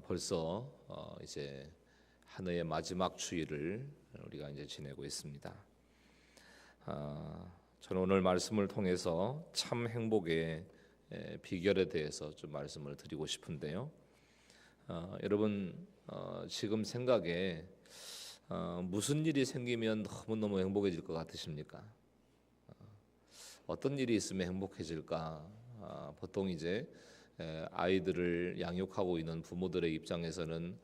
벌써 이제 한 해의 마지막 주일을 우리가 이제 지내고 있습니다. 저는 오늘 말씀을 통해서 참 행복의 비결에 대해서 좀 말씀을 드리고 싶은데요. 여러분 지금 생각에 무슨 일이 생기면 너무너무 행복해질 것 같으십니까? 어떤 일이 있으면 행복해질까? 보통 이제 아이들을 양육하고 있는 부모들의 입장에서는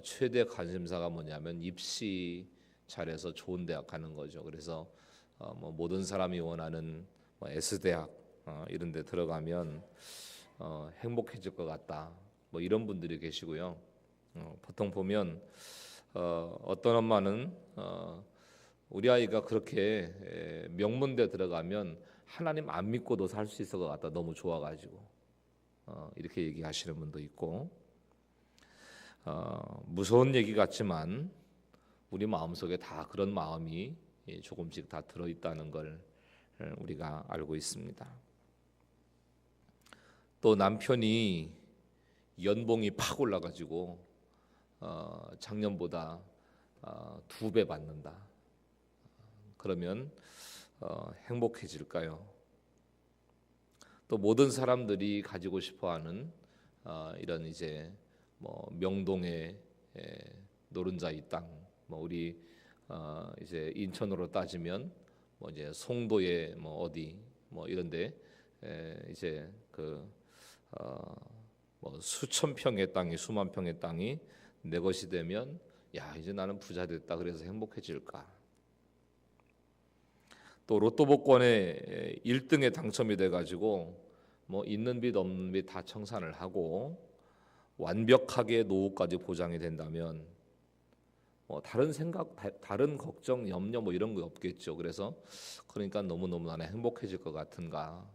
최대 관심사가 뭐냐면 입시 잘해서 좋은 대학 가는 거죠. 그래서 뭐 모든 사람이 원하는 뭐 S대학 이런 데 들어가면 행복해질 것 같다. 뭐 이런 분들이 계시고요. 보통 보면 어떤 엄마는 우리 아이가 그렇게 명문대 들어가면 하나님 안 믿고도 살 수 있을 것 같다. 너무 좋아가지고 이렇게 얘기하시는 분도 있고, 무서운 얘기 같지만 우리 마음속에 다 그런 마음이 조금씩 다 들어있다는 걸 우리가 알고 있습니다. 또 남편이 연봉이 팍 올라가지고 작년보다 2배 받는다. 그러면 행복해질까요? 또 모든 사람들이 가지고 싶어하는 이런 이제 뭐 명동의 노른자이 땅, 뭐 우리 이제 인천으로 따지면 뭐 이제 송도의 뭐 어디 뭐 이런데 이제 뭐 수천 평의 땅이 수만 평의 땅이 내 것이 되면 야 이제 나는 부자 됐다 그래서 행복해질까? 또 로또 복권에 1등에 당첨이 돼가지고 뭐 있는 빚 없는 빚 다 청산을 하고 완벽하게 노후까지 보장이 된다면 뭐 다른 생각, 다른 걱정, 염려 뭐 이런 거 없겠죠. 그러니까 너무너무 나는 행복해질 것 같은가?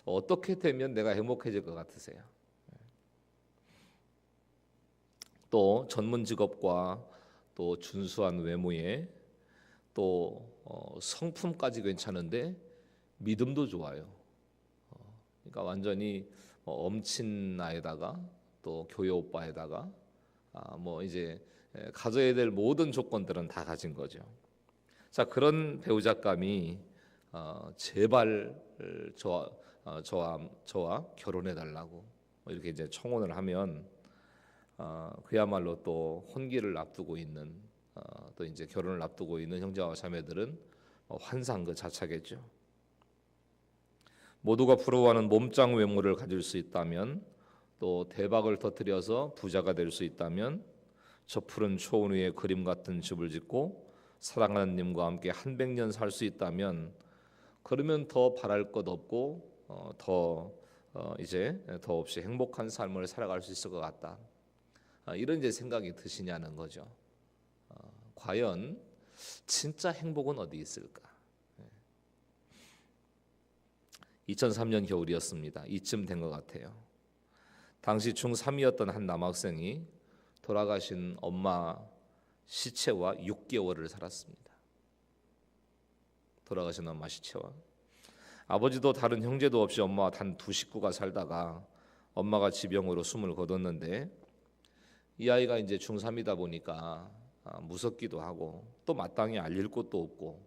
어떻게 되면 내가 행복해질 것 같으세요? 또 전문 직업과 또 준수한 외모에 또 성품까지 괜찮은데 믿음도 좋아요. 그러니까 완전히 엄친 나에다가 또 교회 오빠에다가 뭐 이제 가져야 될 모든 조건들은 다 가진 거죠. 자, 그런 배우자감이 제발 저와 결혼해 달라고 이렇게 이제 청혼을 하면 그야말로 또 혼기를 앞두고 있는 또 이제 결혼을 앞두고 있는 형제와 자매들은 환상 그 자체겠죠. 모두가 부러워하는 몸짱 외모를 가질 수 있다면, 또 대박을 터뜨려서 부자가 될 수 있다면, 저 푸른 초원 위에 그림 같은 집을 짓고 사랑하는 님과 함께 한 100년 살 수 있다면, 그러면 더 바랄 것 없고 이제 더 없이 행복한 삶을 살아갈 수 있을 것 같다. 이런 이제 생각이 드시냐는 거죠. 과연 진짜 행복은 어디 있을까? 2003년 겨울이었습니다. 이쯤 된 것 같아요. 당시 중3이었던 한 남학생이 돌아가신 엄마 시체와 6개월을 살았습니다. 돌아가신 엄마 시체와. 아버지도 다른 형제도 없이 엄마와 단 2식구가 살다가 엄마가 지병으로 숨을 거뒀는데, 이 아이가 이제 중3이다 보니까 무섭기도 하고 또 마땅히 알릴 곳도 없고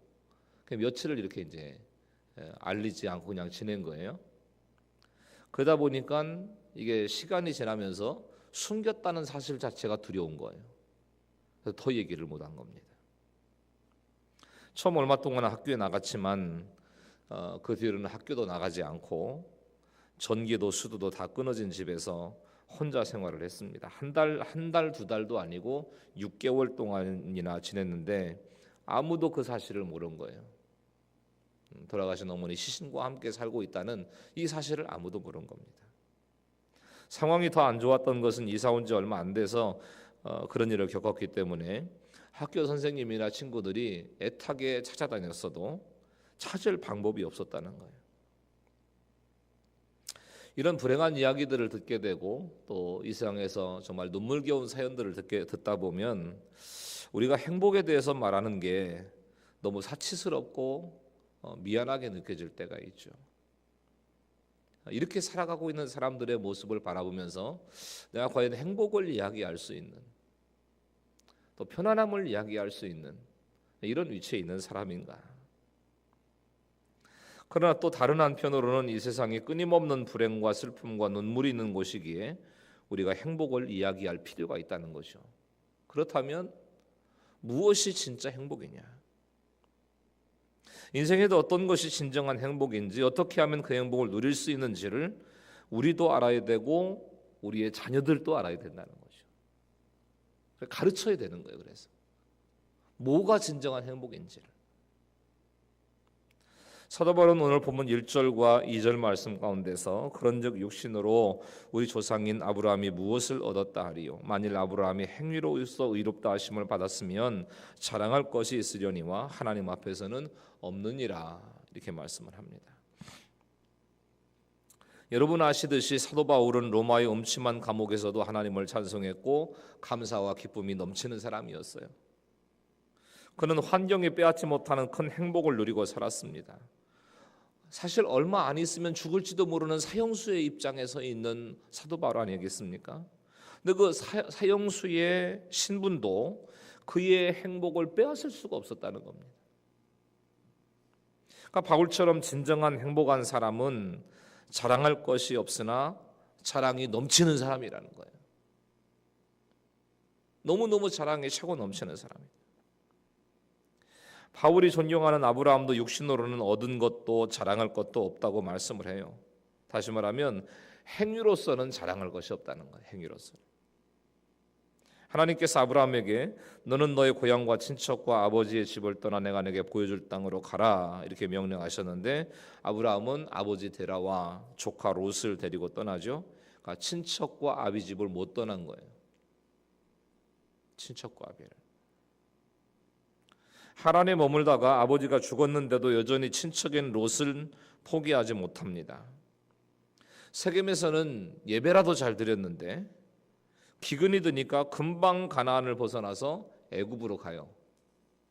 며칠을 이렇게 이제 알리지 않고 그냥 지낸 거예요. 그러다 보니까 이게 시간이 지나면서 숨겼다는 사실 자체가 두려운 거예요. 그래서 더 얘기를 못한 겁니다. 처음 얼마 동안 학교에 나갔지만 그 뒤로는 학교도 나가지 않고 전기도 수도도 다 끊어진 집에서 혼자 생활을 했습니다. 한 달, 2달도 아니고 6개월 동안이나 지냈는데 아무도 그 사실을 모른 거예요. 돌아가신 어머니 시신과 함께 살고 있다는 이 사실을 아무도 모른 겁니다. 상황이 더 안 좋았던 것은 이사 온 지 얼마 안 돼서 그런 일을 겪었기 때문에 학교 선생님이나 친구들이 애타게 찾아다녔어도 찾을 방법이 없었다는 거예요. 이런 불행한 이야기들을 듣게 되고 또 이 세상에서 정말 눈물겨운 사연들을 듣다 보면 우리가 행복에 대해서 말하는 게 너무 사치스럽고 미안하게 느껴질 때가 있죠. 이렇게 살아가고 있는 사람들의 모습을 바라보면서 내가 과연 행복을 이야기할 수 있는, 또 편안함을 이야기할 수 있는 이런 위치에 있는 사람인가? 그러나 또 다른 한편으로는 이 세상이 끊임없는 불행과 슬픔과 눈물이 있는 곳이기에 우리가 행복을 이야기할 필요가 있다는 거죠. 그렇다면 무엇이 진짜 행복이냐? 인생에도 어떤 것이 진정한 행복인지, 어떻게 하면 그 행복을 누릴 수 있는지를 우리도 알아야 되고 우리의 자녀들도 알아야 된다는 거죠. 가르쳐야 되는 거예요. 그래서 뭐가 진정한 행복인지를. 사도 바울은 오늘 본문 1절과 2절 말씀 가운데서 그런즉 육신으로 우리 조상인 아브라함이 무엇을 얻었다 하리요? 만일 아브라함이 행위로서 의롭다 하심을 받았으면 자랑할 것이 있으려니와 하나님 앞에서는 없느니라, 이렇게 말씀을 합니다. 여러분 아시듯이 사도 바울은 로마의 음침한 감옥에서도 하나님을 찬송했고 감사와 기쁨이 넘치는 사람이었어요. 그는 환경에 빼앗지 못하는 큰 행복을 누리고 살았습니다. 사실 얼마 안 있으면 죽을지도 모르는 사형수의 입장에 서 있는 사도 바울 아니겠습니까? 근데 그 사형수의 신분도 그의 행복을 빼앗을 수가 없었다는 겁니다. 그러니까 바울처럼 진정한 행복한 사람은 자랑할 것이 없으나 자랑이 넘치는 사람이라는 거예요. 너무너무 자랑이 차고 넘치는 사람입니다. 바울이 존경하는 아브라함도 육신으로는 얻은 것도 자랑할 것도 없다고 말씀을 해요. 다시 말하면 행위로서는 자랑할 것이 없다는 거예요. 행위로서는. 하나님께서 아브라함에게 너는 너의 고향과 친척과 아버지의 집을 떠나 내가 내게 보여줄 땅으로 가라, 이렇게 명령하셨는데 아브라함은 아버지 데라와 조카 롯을 데리고 떠나죠. 그러니까 친척과 아비 집을 못 떠난 거예요. 친척과 아비를. 하란에 머물다가 아버지가 죽었는데도 여전히 친척인 롯을 포기하지 못합니다. 세겜에서는 예배라도 잘 드렸는데 기근이 드니까 금방 가나안을 벗어나서 애굽으로 가요.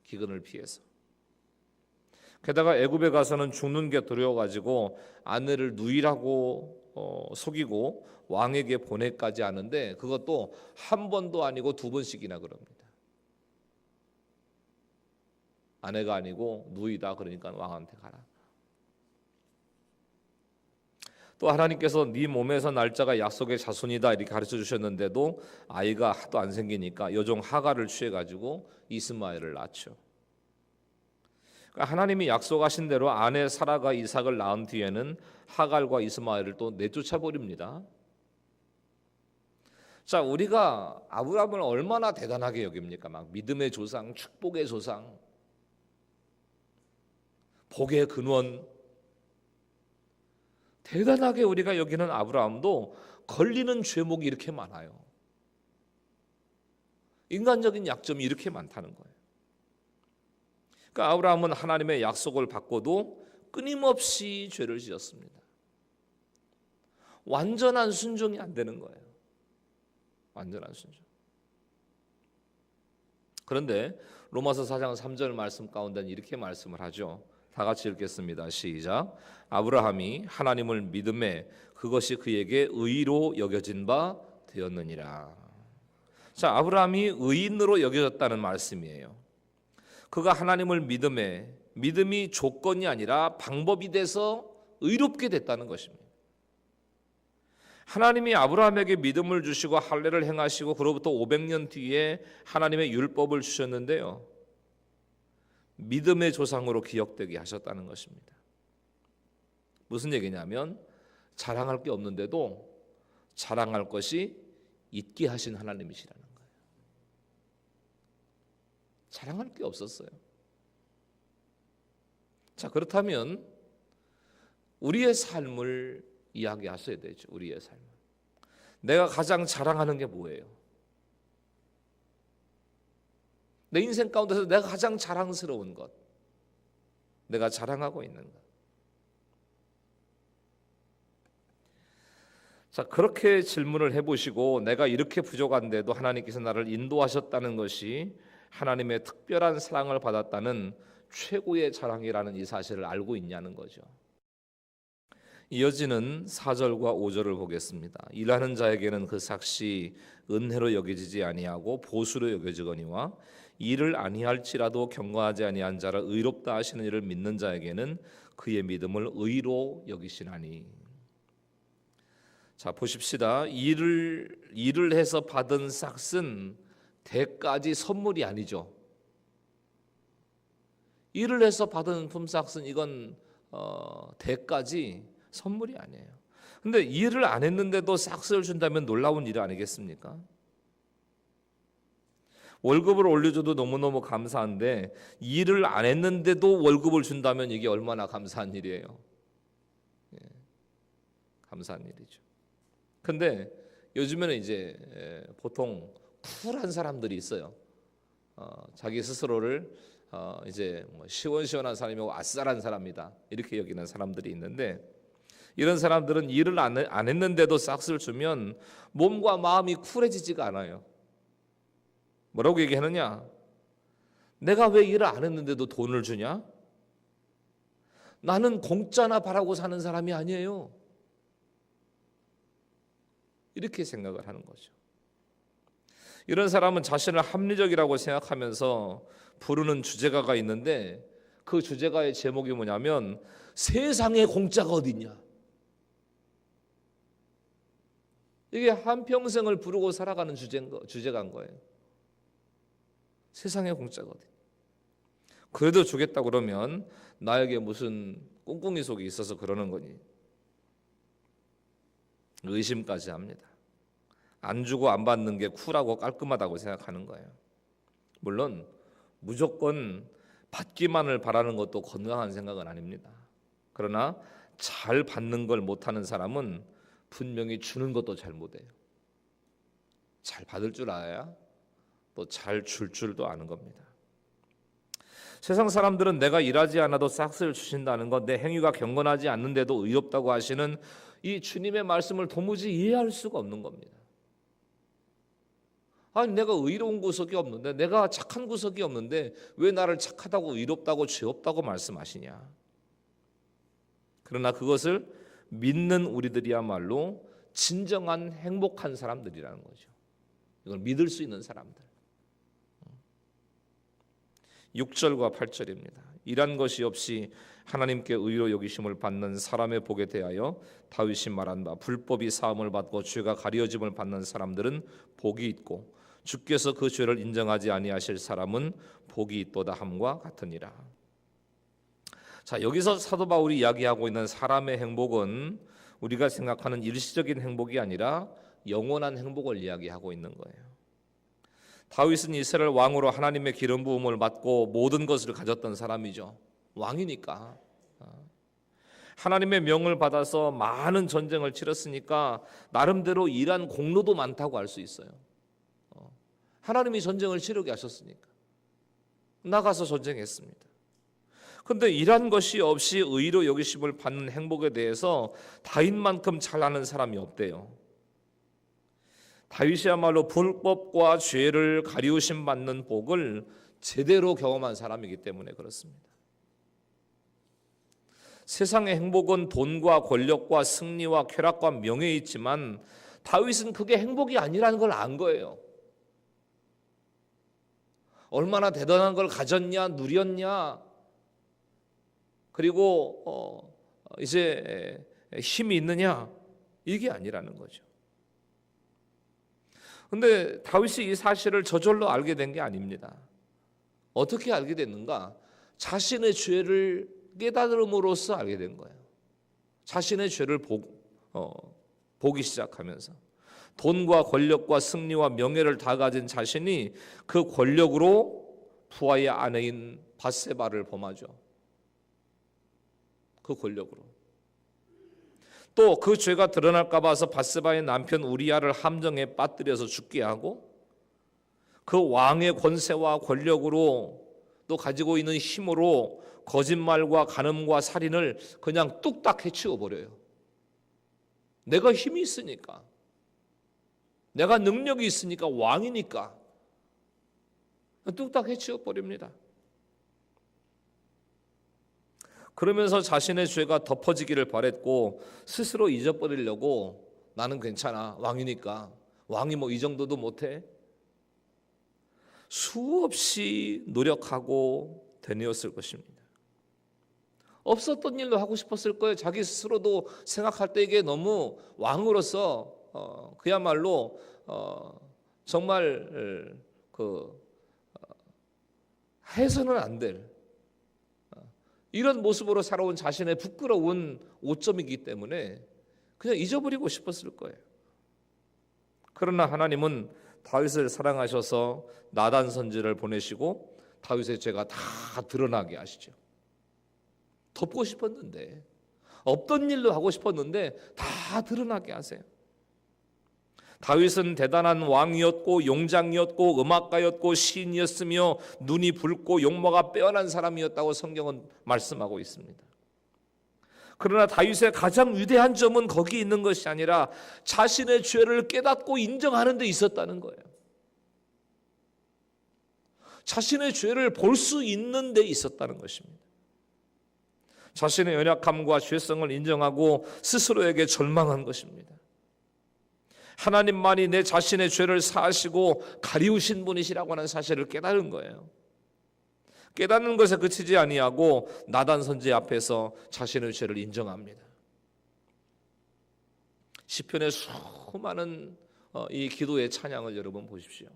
기근을 피해서. 게다가 애굽에 가서는 죽는 게 두려워가지고 아내를 누이라고 속이고 왕에게 보내까지 하는데 그것도 한 번도 아니고 두 번씩이나 그럽니다. 아내가 아니고 누이다, 그러니까 왕한테 가라. 또 하나님께서 네 몸에서 날짜가 약속의 자손이다, 이렇게 가르쳐 주셨는데도 아이가 하도 안 생기니까 여종 하갈을 취해가지고 이스마엘을 낳죠. 그러니까 하나님이 약속하신 대로 아내 사라가 이삭을 낳은 뒤에는 하갈과 이스마엘을 또 내쫓아 버립니다. 자, 우리가 아브라함을 얼마나 대단하게 여깁니까? 막 믿음의 조상, 축복의 조상, 복의 근원, 대단하게 우리가 여기는 아브라함도 걸리는 죄목이 이렇게 많아요. 인간적인 약점이 이렇게 많다는 거예요. 그러니까 아브라함은 하나님의 약속을 받고도 끊임없이 죄를 지었습니다. 완전한 순종이 안 되는 거예요. 완전한 순종. 그런데 로마서 4장 3절 말씀 가운데는 이렇게 말씀을 하죠. 다 같이 읽겠습니다. 시작. 아브라함이 하나님을 믿음에 그것이 그에게 의로 여겨진 바 되었느니라. 자, 아브라함이 의인으로 여겨졌다는 말씀이에요. 그가 하나님을 믿음에, 믿음이 조건이 아니라 방법이 돼서 의롭게 됐다는 것입니다. 하나님이 아브라함에게 믿음을 주시고 할례를 행하시고 그로부터 500년 뒤에 하나님의 율법을 주셨는데요, 믿음의 조상으로 기억되게 하셨다는 것입니다. 무슨 얘기냐면 자랑할 게 없는데도 자랑할 것이 있게 하신 하나님이시라는 거예요. 자랑할 게 없었어요. 자, 그렇다면 우리의 삶을 이야기하셔야 되죠. 우리의 삶. 내가 가장 자랑하는 게 뭐예요? 내 인생 가운데서 내가 가장 자랑스러운 것, 내가 자랑하고 있는 것. 자, 그렇게 질문을 해보시고 내가 이렇게 부족한데도 하나님께서 나를 인도하셨다는 것이 하나님의 특별한 사랑을 받았다는 최고의 자랑이라는 이 사실을 알고 있냐는 거죠. 이어지는 4절과 5절을 보겠습니다. 일하는 자에게는 그 삭시 은혜로 여겨지지 아니하고 보수로 여겨지거니와 일을 아니할지라도 경건하지 아니한 자를 의롭다 하시는 이를 믿는 자에게는 그의 믿음을 의로 여기시나니. 자, 보십시다. 일을 해서 받은 삭은 대가지 선물이 아니죠. 일을 해서 받은 품삯은 이건 대가지 선물이 아니에요. 근데 일을 안 했는데도 삭스를 준다면 놀라운 일 아니겠습니까? 월급을 올려줘도 너무너무 감사한데 일을 안 했는데도 월급을 준다면 이게 얼마나 감사한 일이에요. 예, 감사한 일이죠. 근데 요즘에는 이제 보통 쿨한 사람들이 있어요. 자기 스스로를 이제 뭐 시원시원한 사람이고 아싸란 사람이다 이렇게 여기는 사람들이 있는데, 이런 사람들은 일을 안 했는데도 삭스를 주면 몸과 마음이 쿨해지지가 않아요. 뭐라고 얘기하느냐? 내가 왜 일을 안 했는데도 돈을 주냐? 나는 공짜나 바라고 사는 사람이 아니에요. 이렇게 생각을 하는 거죠. 이런 사람은 자신을 합리적이라고 생각하면서 부르는 주제가가 있는데, 그 주제가의 제목이 뭐냐면 세상에 공짜가 어딨냐. 이게 한평생을 부르고 살아가는 주제가인 거예요. 세상에 공짜가 어딨냐. 그래도 주겠다 그러면 나에게 무슨 꿍꿍이 속이 있어서 그러는 거니. 의심까지 합니다. 안 주고 안 받는 게 쿨하고 깔끔하다고 생각하는 거예요. 물론 무조건 받기만을 바라는 것도 건강한 생각은 아닙니다. 그러나 잘 받는 걸 못하는 사람은 분명히 주는 것도 잘 못해요. 잘 받을 줄 알아야 또 잘 줄 줄도 아는 겁니다. 세상 사람들은 내가 일하지 않아도 삭스를 주신다는 것, 내 행위가 경건하지 않는데도 의롭다고 하시는 이 주님의 말씀을 도무지 이해할 수가 없는 겁니다. 아니, 내가 의로운 구석이 없는데, 내가 착한 구석이 없는데 왜 나를 착하다고 의롭다고 죄 없다고 말씀하시냐. 그러나 그것을 믿는 우리들이야말로 진정한 행복한 사람들이라는 거죠. 이걸 믿을 수 있는 사람들. 6절과 8절입니다. 일한 것이 없이 하나님께 의로 여기심을 받는 사람의 복에 대하여 다윗이 말한 바, 불법이 사함을 받고 죄가 가려짐을 받는 사람들은 복이 있고 주께서 그 죄를 인정하지 아니하실 사람은 복이 있도다 함과 같으니라. 자, 여기서 사도 바울이 이야기하고 있는 사람의 행복은 우리가 생각하는 일시적인 행복이 아니라 영원한 행복을 이야기하고 있는 거예요. 다윗은 이스라엘 왕으로 하나님의 기름 부음을 받고 모든 것을 가졌던 사람이죠. 왕이니까. 하나님의 명을 받아서 많은 전쟁을 치렀으니까 나름대로 일한 공로도 많다고 할 수 있어요. 하나님이 전쟁을 치르게 하셨으니까 나가서 전쟁했습니다. 그런데 일한 것이 없이 의로 여기심을 받는 행복에 대해서 다윗만큼 잘 아는 사람이 없대요. 다윗이야말로 불법과 죄를 가리우심 받는 복을 제대로 경험한 사람이기 때문에 그렇습니다. 세상의 행복은 돈과 권력과 승리와 쾌락과 명예에 있지만 다윗은 그게 행복이 아니라는 걸 안 거예요. 얼마나 대단한 걸 가졌냐, 누렸냐, 그리고 이제 힘이 있느냐, 이게 아니라는 거죠. 그런데 다윗이 이 사실을 저절로 알게 된 게 아닙니다. 어떻게 알게 됐는가? 자신의 죄를 깨달음으로써 알게 된 거예요. 자신의 죄를 보기 시작하면서 돈과 권력과 승리와 명예를 다 가진 자신이 그 권력으로 부하의 아내인 밧세바를 범하죠. 그 권력으로. 또 그 죄가 드러날까 봐서 밧세바의 남편 우리야를 함정에 빠뜨려서 죽게 하고, 그 왕의 권세와 권력으로 또 가지고 있는 힘으로 거짓말과 간음과 살인을 그냥 뚝딱 해치워 버려요. 내가 힘이 있으니까, 내가 능력이 있으니까, 왕이니까 뚝딱 해치워 버립니다. 그러면서 자신의 죄가 덮어지기를 바랬고 스스로 잊어버리려고 나는 괜찮아, 왕이니까. 왕이 뭐 이 정도도 못해? 수없이 노력하고 되뇌었을 것입니다. 없었던 일로 하고 싶었을 거예요. 자기 스스로도 생각할 때 이게 너무 왕으로서 그야말로 정말 해서는 안 될 이런 모습으로 살아온 자신의 부끄러운 오점이기 때문에 그냥 잊어버리고 싶었을 거예요. 그러나 하나님은 다윗을 사랑하셔서 나단 선지자를 보내시고 다윗의 죄가 다 드러나게 하시죠. 덮고 싶었는데, 없던 일로 하고 싶었는데 다 드러나게 하세요. 다윗은 대단한 왕이었고 용장이었고 음악가였고 시인이었으며 눈이 붉고 용모가 빼어난 사람이었다고 성경은 말씀하고 있습니다. 그러나 다윗의 가장 위대한 점은 거기 있는 것이 아니라 자신의 죄를 깨닫고 인정하는 데 있었다는 거예요. 자신의 죄를 볼 수 있는 데 있었다는 것입니다. 자신의 연약함과 죄성을 인정하고 스스로에게 절망한 것입니다. 하나님만이 내 자신의 죄를 사하시고 가리우신 분이시라고 하는 사실을 깨달은 거예요. 깨닫는 것에 그치지 아니하고 나단 선지 앞에서 자신의 죄를 인정합니다. 시편의 수많은 이 기도의 찬양을 여러분 보십시오.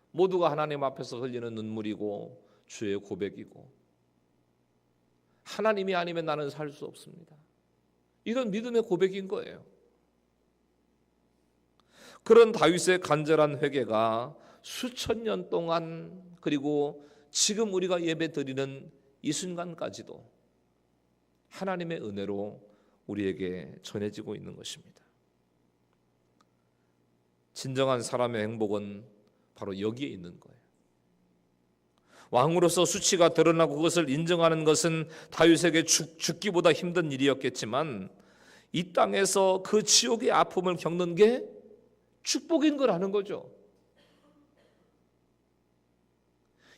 모두가 하나님 앞에서 흘리는 눈물이고 주의 고백이고, 하나님이 아니면 나는 살 수 없습니다, 이런 믿음의 고백인 거예요. 그런 다윗의 간절한 회개가 수천 년 동안, 그리고 지금 우리가 예배 드리는 이 순간까지도 하나님의 은혜로 우리에게 전해지고 있는 것입니다. 진정한 사람의 행복은 바로 여기에 있는 거예요. 왕으로서 수치가 드러나고 그것을 인정하는 것은 다윗에게 죽기보다 힘든 일이었겠지만, 이 땅에서 그 지옥의 아픔을 겪는 게 축복인 걸 아는 거죠.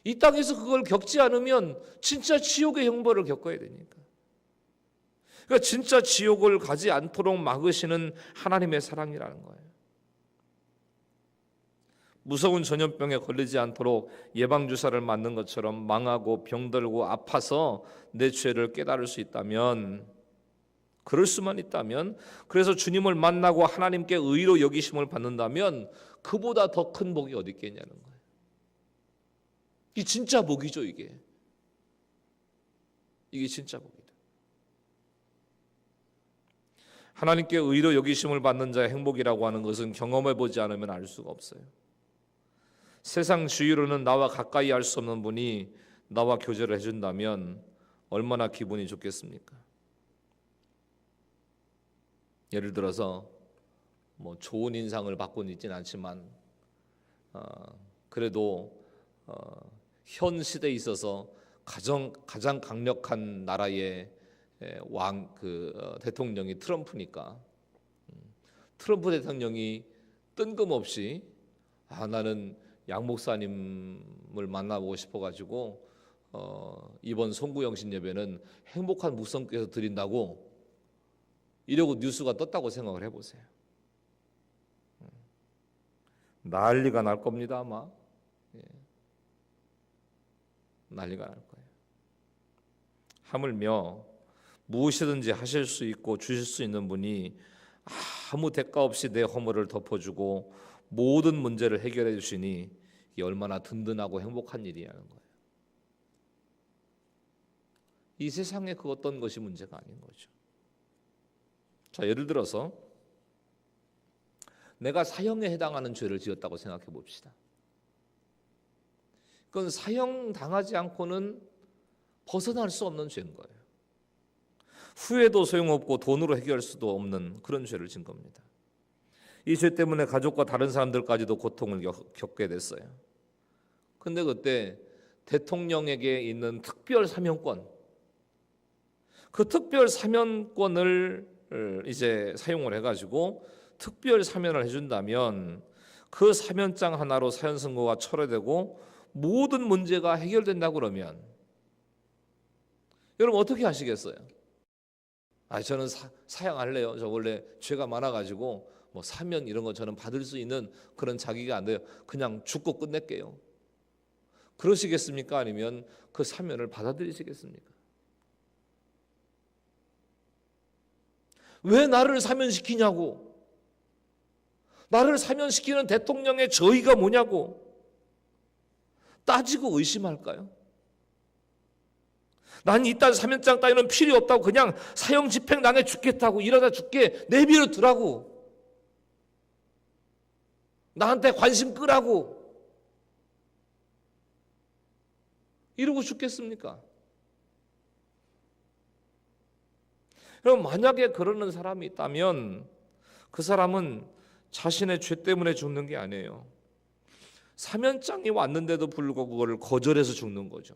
이 땅에서 그걸 겪지 않으면 진짜 지옥의 형벌을 겪어야 되니까. 그러니까 진짜 지옥을 가지 않도록 막으시는 하나님의 사랑이라는 거예요. 무서운 전염병에 걸리지 않도록 예방주사를 맞는 것처럼 망하고 병들고 아파서 내 죄를 깨달을 수 있다면, 그럴 수만 있다면, 그래서 주님을 만나고 하나님께 의로 여기심을 받는다면 그보다 더 큰 복이 어디 있겠냐는 거예요. 이게 진짜 복이죠. 이게 진짜 복이다. 하나님께 의로 여기심을 받는 자의 행복이라고 하는 것은 경험해보지 않으면 알 수가 없어요. 세상 주위로는 나와 가까이 할 수 없는 분이 나와 교제를 해준다면 얼마나 기분이 좋겠습니까? 예를 들어서 뭐 좋은 인상을 받고는 있지는 않지만 그래도 현 시대에 있어서 가장 강력한 나라의 대통령이 트럼프니까, 트럼프 대통령이 뜬금없이 나는 양 목사님을 만나보고 싶어가지고 이번 송구영신 예배는 행복한 묵성교에서 드린다고 이러고 뉴스가 떴다고 생각을 해보세요. 난리가 날 겁니다. 아마 난리가 날 거예요. 하물며 무엇이든지 하실 수 있고 주실 수 있는 분이 아무 대가 없이 내 허물을 덮어주고 모든 문제를 해결해 주시니 이게 얼마나 든든하고 행복한 일이라는 거예요. 이 세상에 그 어떤 것이 문제가 아닌 거죠. 자, 예를 들어서 내가 사형에 해당하는 죄를 지었다고 생각해 봅시다. 그건 사형 당하지 않고는 벗어날 수 없는 죄인 거예요. 후회도 소용없고 돈으로 해결할 수도 없는 그런 죄를 진 겁니다. 이 죄 때문에 가족과 다른 사람들까지도 고통을 겪게 됐어요. 근데 그때 대통령에게 있는 특별 사면권, 그 특별 사면권을 이제 사용을 해가지고 특별 사면을 해준다면 그 사면장 하나로 사형 선고가 철회되고 모든 문제가 해결된다고 그러면 여러분 어떻게 하시겠어요? 저는 사양할래요. 저 원래 죄가 많아가지고 뭐 사면 이런 거 저는 받을 수 있는 그런 자기가 안 돼요. 그냥 죽고 끝낼게요. 그러시겠습니까? 아니면 그 사면을 받아들이시겠습니까? 왜 나를 사면시키냐고. 나를 사면시키는 대통령의 저의가 뭐냐고 따지고 의심할까요? 난 이딴 사면장 따위는 필요 없다고 그냥 사형 집행 당해 죽겠다고 이러다 죽게 내버려 두라고 나한테 관심 끄라고 이러고 죽겠습니까? 그럼 만약에 그러는 사람이 있다면 그 사람은 자신의 죄 때문에 죽는 게 아니에요. 사면장이 왔는데도 불구하고 그거를 거절해서 죽는 거죠.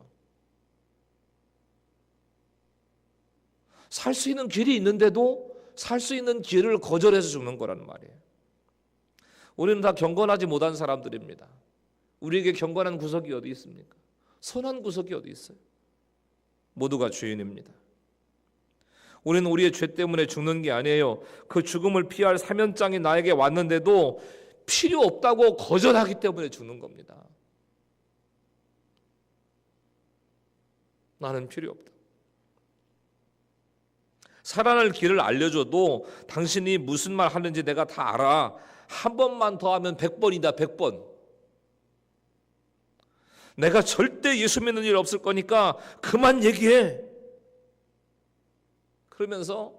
살 수 있는 길이 있는데도 살 수 있는 길을 거절해서 죽는 거라는 말이에요. 우리는 다 경건하지 못한 사람들입니다. 우리에게 경건한 구석이 어디 있습니까? 선한 구석이 어디 있어요? 모두가 죄인입니다. 우리는 우리의 죄 때문에 죽는 게 아니에요. 그 죽음을 피할 사면장이 나에게 왔는데도 필요 없다고 거절하기 때문에 죽는 겁니다. 나는 필요 없다. 살아날 길을 알려줘도 당신이 무슨 말 하는지 내가 다 알아. 한 번만 더 하면 100번이다. 100번. 내가 절대 예수 믿는 일 없을 거니까 그만 얘기해. 그러면서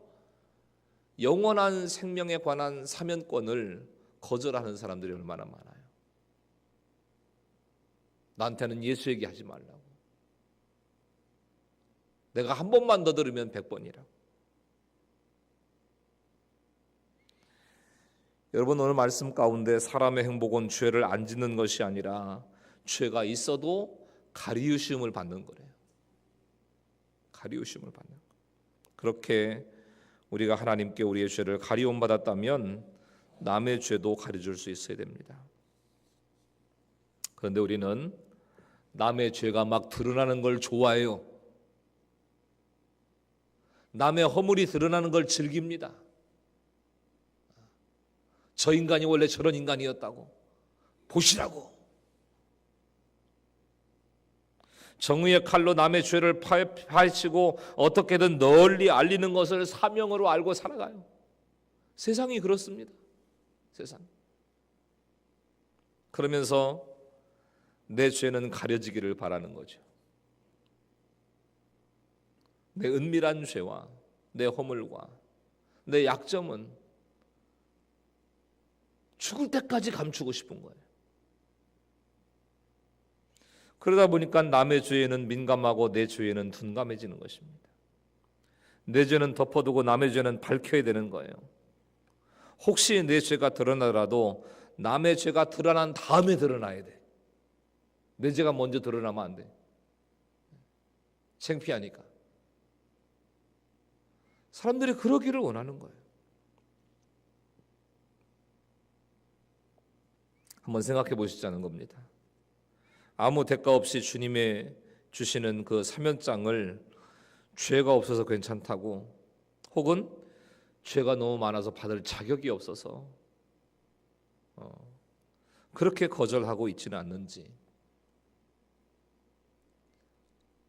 영원한 생명에 관한 사면권을 거절하는 사람들이 얼마나 많아요. 나한테는 예수 얘기하지 말라고. 내가 한 번만 더 들으면 100번이라고. 여러분 오늘 말씀 가운데 사람의 행복은 죄를 안 짓는 것이 아니라 죄가 있어도 가리우심을 받는 거래요. 가리우심을 받는 거. 그렇게 우리가 하나님께 우리의 죄를 가리움 받았다면 남의 죄도 가려줄 수 있어야 됩니다. 그런데 우리는 남의 죄가 막 드러나는 걸 좋아해요. 남의 허물이 드러나는 걸 즐깁니다. 저 인간이 원래 저런 인간이었다고 보시라고. 정의의 칼로 남의 죄를 파헤치고 어떻게든 널리 알리는 것을 사명으로 알고 살아가요. 세상이 그렇습니다. 세상. 그러면서 내 죄는 가려지기를 바라는 거죠. 내 은밀한 죄와 내 허물과 내 약점은 죽을 때까지 감추고 싶은 거예요. 그러다 보니까 남의 죄에는 민감하고 내 죄에는 둔감해지는 것입니다. 내 죄는 덮어두고 남의 죄는 밝혀야 되는 거예요. 혹시 내 죄가 드러나더라도 남의 죄가 드러난 다음에 드러나야 돼. 내 죄가 먼저 드러나면 안 돼. 창피하니까. 사람들이 그러기를 원하는 거예요. 한번 생각해 보시자는 겁니다. 아무 대가 없이 주님의 주시는 그 사면장을 죄가 없어서 괜찮다고 혹은 죄가 너무 많아서 받을 자격이 없어서 그렇게 거절하고 있지는 않는지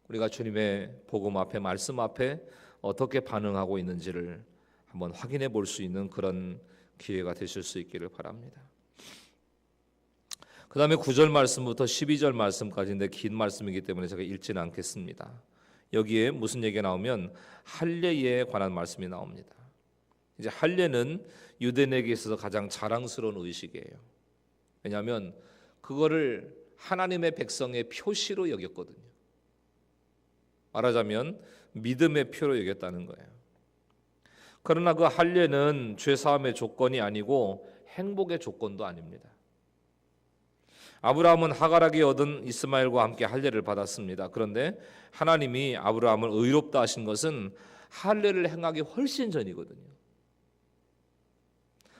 우리가 주님의 복음 앞에 말씀 앞에 어떻게 반응하고 있는지를 한번 확인해 볼 수 있는 그런 기회가 되실 수 있기를 바랍니다. 그 다음에 9절 말씀부터 12절 말씀까지인데 긴 말씀이기 때문에 제가 읽지는 않겠습니다. 여기에 무슨 얘기가 나오면 할례에 관한 말씀이 나옵니다. 이제 할례는 유대인에게 있어서 가장 자랑스러운 의식이에요. 왜냐하면 그거를 하나님의 백성의 표시로 여겼거든요. 말하자면 믿음의 표로 여겼다는 거예요. 그러나 그 할례는 죄사함의 조건이 아니고 행복의 조건도 아닙니다. 아브라함은 하갈에게 얻은 이스마엘과 함께 할례를 받았습니다. 그런데 하나님이 아브라함을 의롭다 하신 것은 할례를 행하기 훨씬 전이거든요.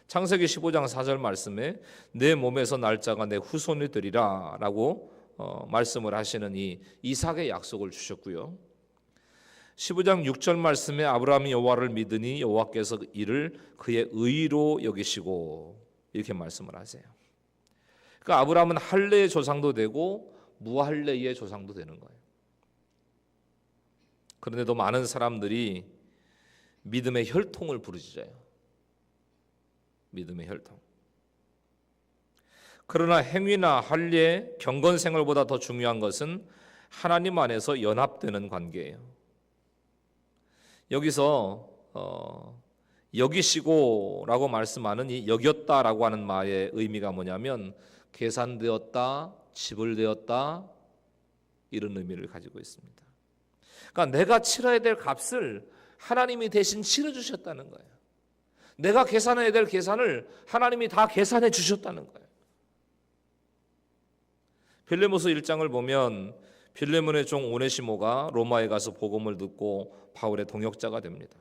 창세기 15장 4절 말씀에 내 몸에서 날짜가 내 후손이 되리라 라고 말씀을 하시는 이 이삭의 약속을 주셨고요. 15장 6절 말씀에 아브라함이 여호와를 믿으니 여호와께서 이를 그의 의로 여기시고 이렇게 말씀을 하세요. 그러니까 아브라함은 할례의 조상도 되고 무할례의 조상도 되는 거예요. 그런데도 많은 사람들이 믿음의 혈통을 부르짖어요. 믿음의 혈통. 그러나 행위나 할례, 경건 생활보다 더 중요한 것은 하나님 안에서 연합되는 관계예요. 여기서 여기시고라고 말씀하는 이 여겼다라고 하는 말의 의미가 뭐냐면 계산되었다, 지불되었다 이런 의미를 가지고 있습니다. 그러니까 내가 치러야 될 값을 하나님이 대신 치러주셨다는 거예요. 내가 계산해야 될 계산을 하나님이 다 계산해 주셨다는 거예요. 빌레모서 1장을 보면 빌레몬의 종 오네시모가 로마에 가서 복음을 듣고 바울의 동역자가 됩니다.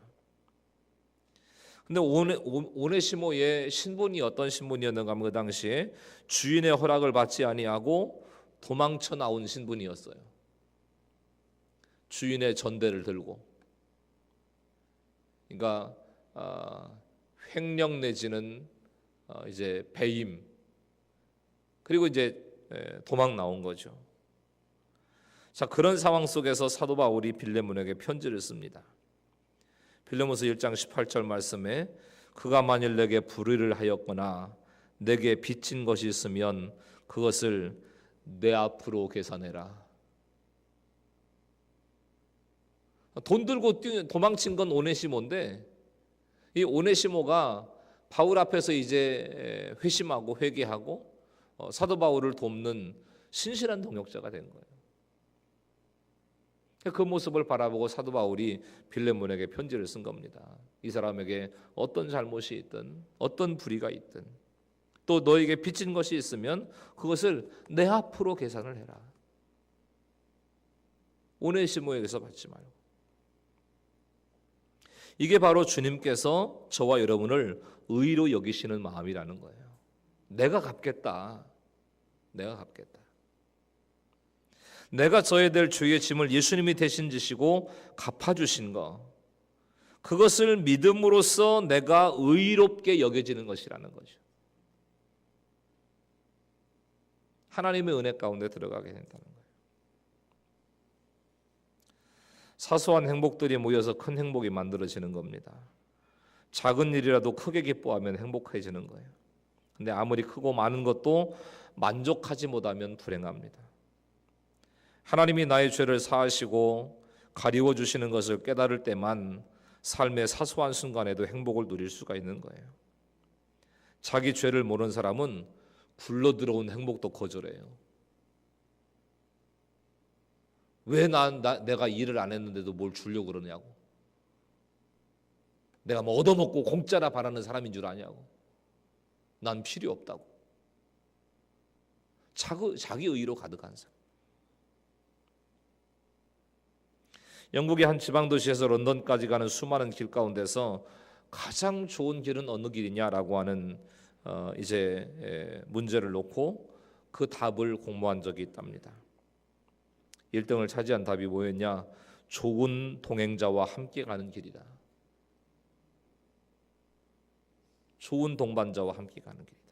근데 오네시모의 신분이 어떤 신분이었는가 하면 그 당시에 주인의 허락을 받지 아니하고 도망쳐 나온 신분이었어요. 주인의 전대를 들고. 그러니까 횡령 내지는 이제 배임 그리고 이제 도망 나온 거죠. 자, 그런 상황 속에서 사도 바울이 빌레몬에게 편지를 씁니다. 빌레몬서 1장 18절 말씀에 그가 만일 내게 불의를 하였거나 내게 빚진 것이 있으면 그것을 내 앞으로 계산해라. 돈 들고 도망친 건 오네시모인데 이 오네시모가 바울 앞에서 이제 회심하고 회개하고 사도 바울을 돕는 신실한 동역자가 된 거예요. 그 모습을 바라보고 사도 바울이 빌레몬에게 편지를 쓴 겁니다. 이 사람에게 어떤 잘못이 있든 어떤 불의가 있든 또 너에게 빚진 것이 있으면 그것을 내 앞으로 계산을 해라. 오네시모에게서 받지 말고. 이게 바로 주님께서 저와 여러분을 의로 여기시는 마음이라는 거예요. 내가 갚겠다. 내가 갚겠다. 내가 져야 될 주의 짐을 예수님이 대신 지시고 갚아주신 것, 그것을 믿음으로써 내가 의롭게 여겨지는 것이라는 거죠. 하나님의 은혜 가운데 들어가게 된다는 거예요. 사소한 행복들이 모여서 큰 행복이 만들어지는 겁니다. 작은 일이라도 크게 기뻐하면 행복해지는 거예요. 근데 아무리 크고 많은 것도 만족하지 못하면 불행합니다. 하나님이 나의 죄를 사하시고 가리워 주시는 것을 깨달을 때만 삶의 사소한 순간에도 행복을 누릴 수가 있는 거예요. 자기 죄를 모르는 사람은 굴러 들어온 행복도 거절해요. 왜 내가 일을 안 했는데도 뭘 주려고 그러냐고. 내가 뭐 얻어먹고 공짜라 바라는 사람인 줄 아냐고. 난 필요 없다고. 자기 의로 가득한 사람. 영국의 한 지방 도시에서 런던까지 가는 수많은 길 가운데서 가장 좋은 길은 어느 길이냐라고 하는 문제를 놓고 그 답을 공모한 적이 있답니다. 1등을 차지한 답이 뭐였냐? 좋은 동행자와 함께 가는 길이다. 좋은 동반자와 함께 가는 길이다.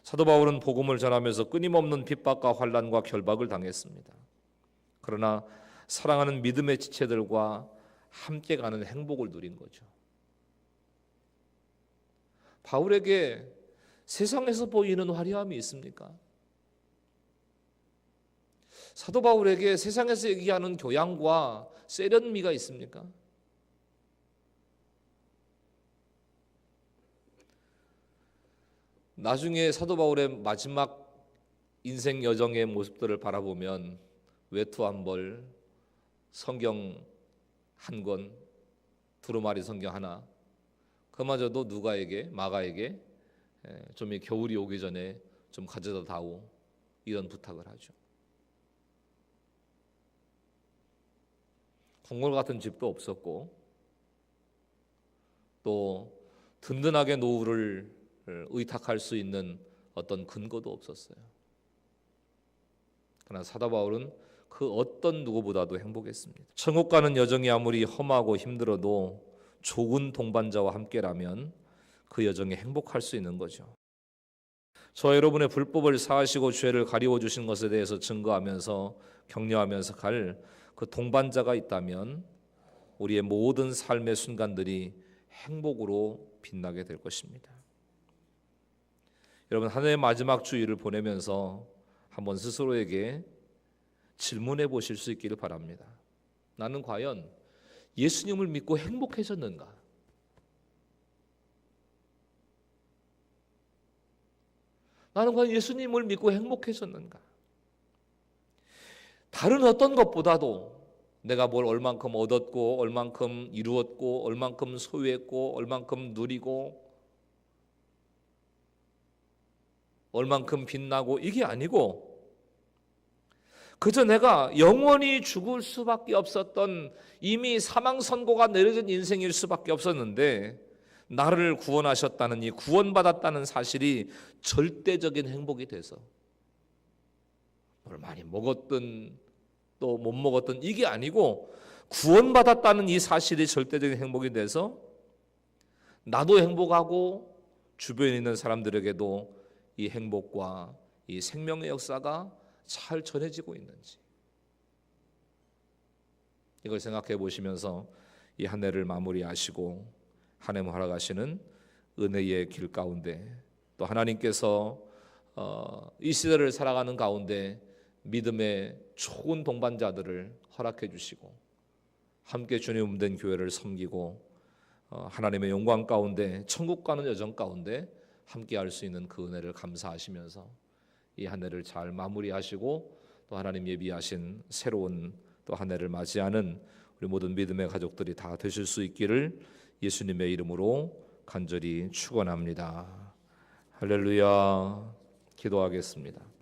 사도 바울은 복음을 전하면서 끊임없는 핍박과 환난과 결박을 당했습니다. 그러나 사랑하는 믿음의 지체들과 함께 가는 행복을 누린 거죠. 바울에게 세상에서 보이는 화려함이 있습니까? 사도 바울에게 세상에서 얘기하는 교양과 세련미가 있습니까? 나중에 사도 바울의 마지막 인생 여정의 모습들을 바라보면 외투 한 벌, 성경 한 권, 두루마리 성경 하나, 그마저도 마가에게 좀 겨울이 오기 전에 좀 가져다 다오 이런 부탁을 하죠. 궁궐 같은 집도 없었고 또 든든하게 노후를 의탁할 수 있는 어떤 근거도 없었어요. 그러나 사도 바울은 그 어떤 누구보다도 행복했습니다. 천국 가는 여정이 아무리 험하고 힘들어도 좋은 동반자와 함께라면 그 여정에 행복할 수 있는 거죠. 저 여러분의 불법을 사하시고 죄를 가리워 주신 것에 대해서 증거하면서 격려하면서 갈 그 동반자가 있다면 우리의 모든 삶의 순간들이 행복으로 빛나게 될 것입니다. 여러분, 한 해의 마지막 주일을 보내면서 한번 스스로에게 질문해 보실 수 있기를 바랍니다. 나는 과연 예수님을 믿고 행복해졌는가? 나는 과연 예수님을 믿고 행복해졌는가? 다른 어떤 것보다도 내가 뭘 얼만큼 얻었고 얼만큼 이루었고 얼만큼 소유했고 얼만큼 누리고 얼만큼 빛나고 이게 아니고 그저 내가 영원히 죽을 수밖에 없었던 이미 사망 선고가 내려진 인생일 수밖에 없었는데 나를 구원하셨다는 이 구원받았다는 사실이 절대적인 행복이 돼서 뭘 많이 먹었든 또 못 먹었든 이게 아니고 구원받았다는 이 사실이 절대적인 행복이 돼서 나도 행복하고 주변에 있는 사람들에게도 이 행복과 이 생명의 역사가 잘 전해지고 있는지 이걸 생각해 보시면서 이 한 해를 마무리하시고 하나님 허락하시는 은혜의 길 가운데 또 하나님께서 이 시대를 살아가는 가운데 믿음의 좋은 동반자들을 허락해 주시고 함께 주님 된 교회를 섬기고 하나님의 영광 가운데 천국 가는 여정 가운데 함께 할 수 있는 그 은혜를 감사하시면서 이 한 해를 잘 마무리하시고 또 하나님 예비하신 새로운 또 한 해를 맞이하는 우리 모든 믿음의 가족들이 다 되실 수 있기를 예수님의 이름으로 간절히 축원합니다. 할렐루야. 기도하겠습니다.